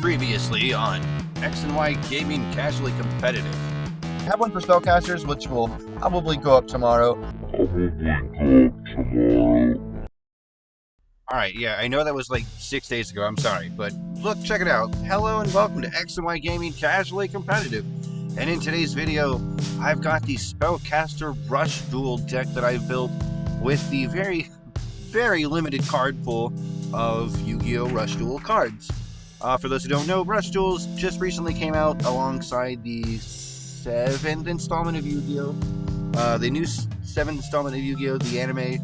Previously on X and Y Gaming Casually Competitive. I have one for Spellcasters, which will probably go up tomorrow. Alright, yeah, I know that was like 6 days ago, I'm sorry, but look, check it out. Hello and welcome to X and Y Gaming Casually Competitive. And in today's video, I've got the Spellcaster Rush Duel Deck that I've built with the very, very limited card pool of Yu-Gi-Oh! Rush Duel cards. For those who don't know, Rush Duels just recently came out alongside the 7th installment of Yu-Gi-Oh! The new 7th installment of Yu-Gi-Oh! The anime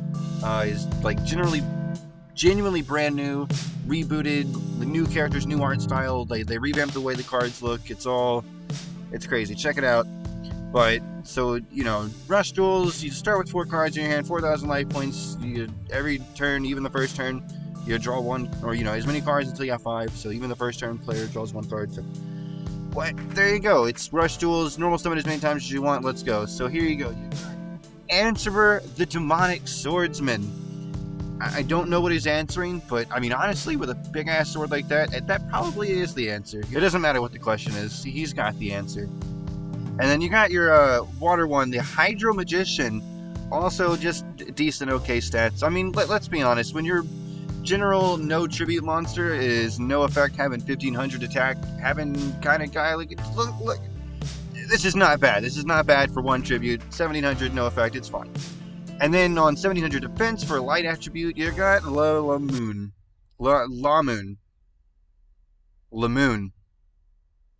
is like genuinely brand new, rebooted, the new characters, new art style. They revamped the way the cards look. It's crazy. Check it out. But so Rush Duels. You start with 4 cards in your hand, 4,000 life points. Every turn, even the first turn, you draw one, or as many cards until you have 5. So even the first turn, player draws 1 card. So there you go. It's Rush Duels. Normal summon as many times as you want. Let's go. So here you go. You got Answerer, the Demonic Swordsman. I don't know what he's answering, but I mean, honestly, with a big ass sword like that, that probably is the answer. It doesn't matter what the question is, he's got the answer. And then you got your water one, the Hydro Magician, also just decent, okay stats. I mean, let's be honest, when your general no tribute monster is no effect, having 1500 attack, having kind of guy like, look, this is not bad. This is not bad for 1 tribute, 1700 no effect, it's fine. And then on 1700 defense for light attribute, you got Lamoon.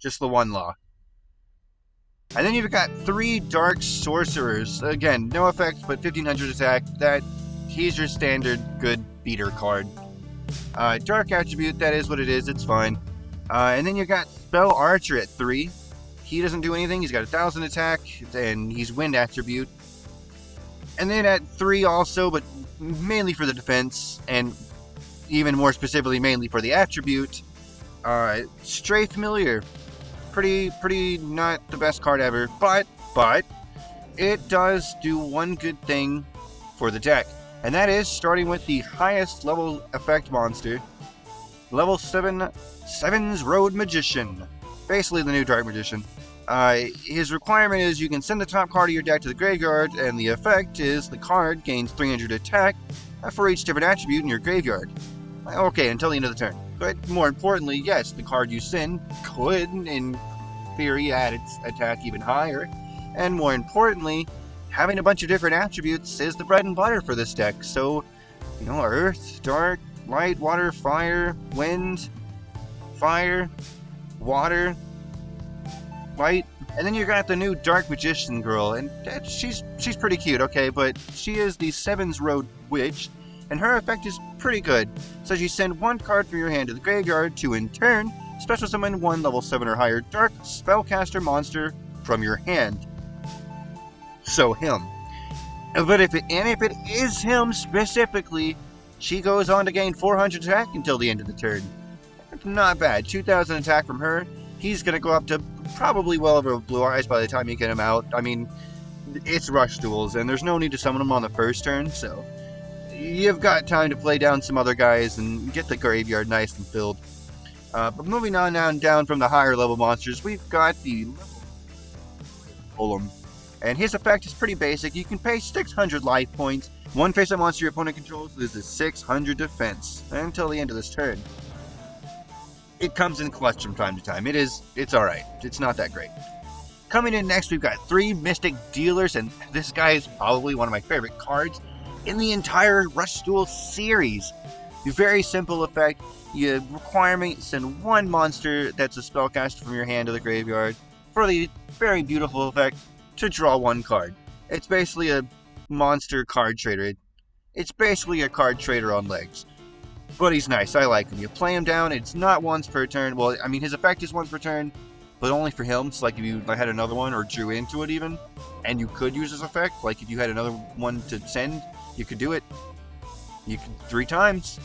Just the one law. And then you've got 3 Dark Sorcerers. Again, no effect, but 1500 attack. He's your standard good beater card. Dark attribute, that is what it is, it's fine. And then you got Spell Archer at 3. He doesn't do anything, he's got 1000 attack, and he's wind attribute. And then at 3 also, but mainly for the defense, and even more specifically, mainly for the attribute, Stray Familiar. Pretty not the best card ever, but it does do one good thing for the deck. And that is starting with the highest level effect monster, level 7's Road Magician. Basically the new Dark Magician. His requirement is you can send the top card of your deck to the graveyard, and the effect is the card gains 300 attack for each different attribute in your graveyard. Okay, until the end of the turn. But more importantly, yes, the card you send could, in theory, add its attack even higher. And more importantly, having a bunch of different attributes is the bread and butter for this deck. So, earth, dark, light, water, fire, wind, fire, water, light. And then you got the new Dark Magician girl, and she's pretty cute, okay, but she is the 7's Road Witch, and her effect is pretty good. So you send 1 card from your hand to the graveyard to, in turn, special summon 1 level 7 or higher Dark Spellcaster monster from your hand. So him. But if it is him specifically, she goes on to gain 400 attack until the end of the turn. Not bad. 2000 attack from her. He's going to go up to probably well over Blue Eyes by the time you get him out. I mean, it's Rush Duels, and there's no need to summon him on the first turn, so you've got time to play down some other guys and get the graveyard nice and filled. But moving on down from the higher level monsters, we've got the Golem. And his effect is pretty basic. You can pay 600 life points. 1 face-up monster your opponent controls loses 600 defense until the end of this turn. It comes in clutch from time to time. It's alright. It's not that great. Coming in next, we've got 3 Mystic Dealers, and this guy is probably one of my favorite cards in the entire Rush Duel series. Very simple effect. You requirement send 1 monster that's a spellcaster from your hand to the graveyard for the very beautiful effect to draw 1 card. It's basically a monster card trader. It's basically a card trader on legs. But he's nice, I like him. You play him down, it's not once per turn. Well, I mean, his effect is once per turn, but only for him. So like if you had another one or drew into it even, and you could use his effect, like if you had another one to send, you could do it. You could 3 times.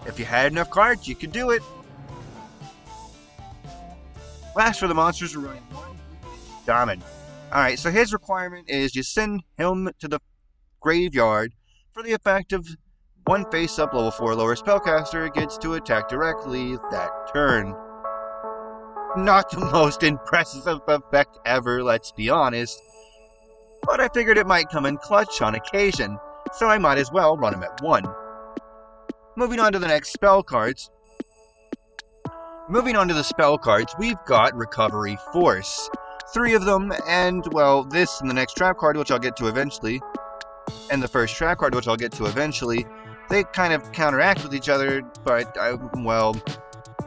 If you had enough cards, you could do it. Last for the monsters, we're running 1 Diamond. Alright, so his requirement is you send him to the graveyard for the effect of 1 face-up level 4 lower spellcaster gets to attack directly that turn. Not the most impressive effect ever, let's be honest. But I figured it might come in clutch on occasion, so I might as well run him at 1. Moving on to the next spell cards. Moving on to the spell cards, we've got Recovery Force. 3 of them, and, well, this and the next trap card, which I'll get to eventually, and the first trap card, which I'll get to eventually, they kind of counteract with each other, but,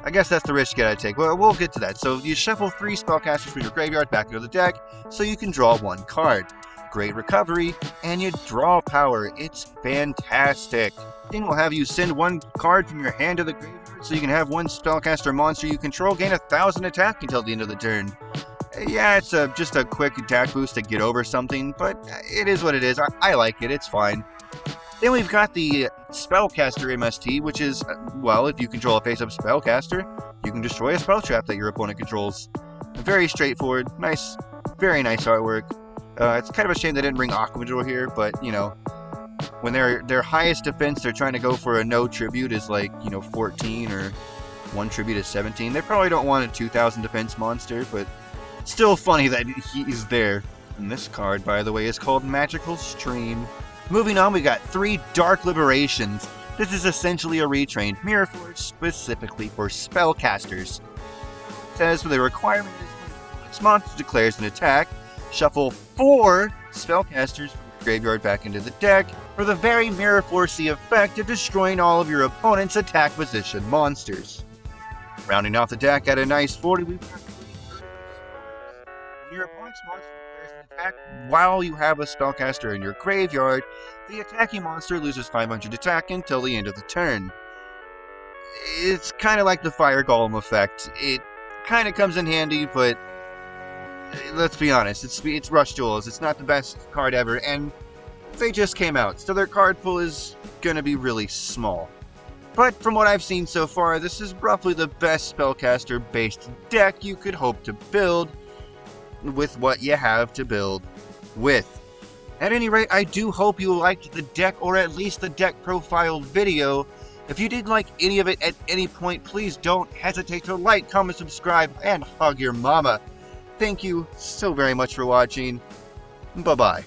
I guess that's the risk you gotta take. Well, we'll get to that. So you shuffle 3 spellcasters from your graveyard back into the deck, so you can draw 1 card. Great recovery, and you draw power. It's fantastic. Then we'll have you send 1 card from your hand to the graveyard, so you can have 1 spellcaster monster you control gain 1,000 attack until the end of the turn. Yeah, it's just a quick attack boost to get over something, but it is what it is. I like it, it's fine. Then we've got the Spellcaster MST, which is, well, if you control a face-up Spellcaster, you can destroy a spell trap that your opponent controls. Very straightforward, nice, very nice artwork. It's kind of a shame they didn't bring Aquamador here, but, you know, when their highest defense, they're trying to go for a no tribute is like, 14, or 1 tribute is 17. They probably don't want a 2,000 defense monster, but still funny that he's there. And this card, by the way, is called Magical Stream. Moving on, we got 3 Dark Liberations. This is essentially a retrained Mirror Force specifically for spellcasters. It says for the requirement is its monster declares an attack, shuffle 4 spellcasters from the graveyard back into the deck for the very Mirror Force-y effect of destroying all of your opponent's attack position monsters. Rounding off the deck at a nice 40, we've got 3 when your opponent's monster declares an attack while you have a spellcaster in your graveyard, the attacking monster loses 500 attack until the end of the turn. It's kind of like the Fire Golem effect. It kind of comes in handy, but let's be honest, it's Rush Duels. It's not the best card ever, and they just came out, so their card pool is gonna be really small. But from what I've seen so far, this is roughly the best spellcaster-based deck you could hope to build with what you have to build with. At any rate, I do hope you liked the deck, or at least the deck profile video. If you didn't like any of it at any point, please don't hesitate to like, comment, subscribe, and hug your mama. Thank you so very much for watching. Bye-bye.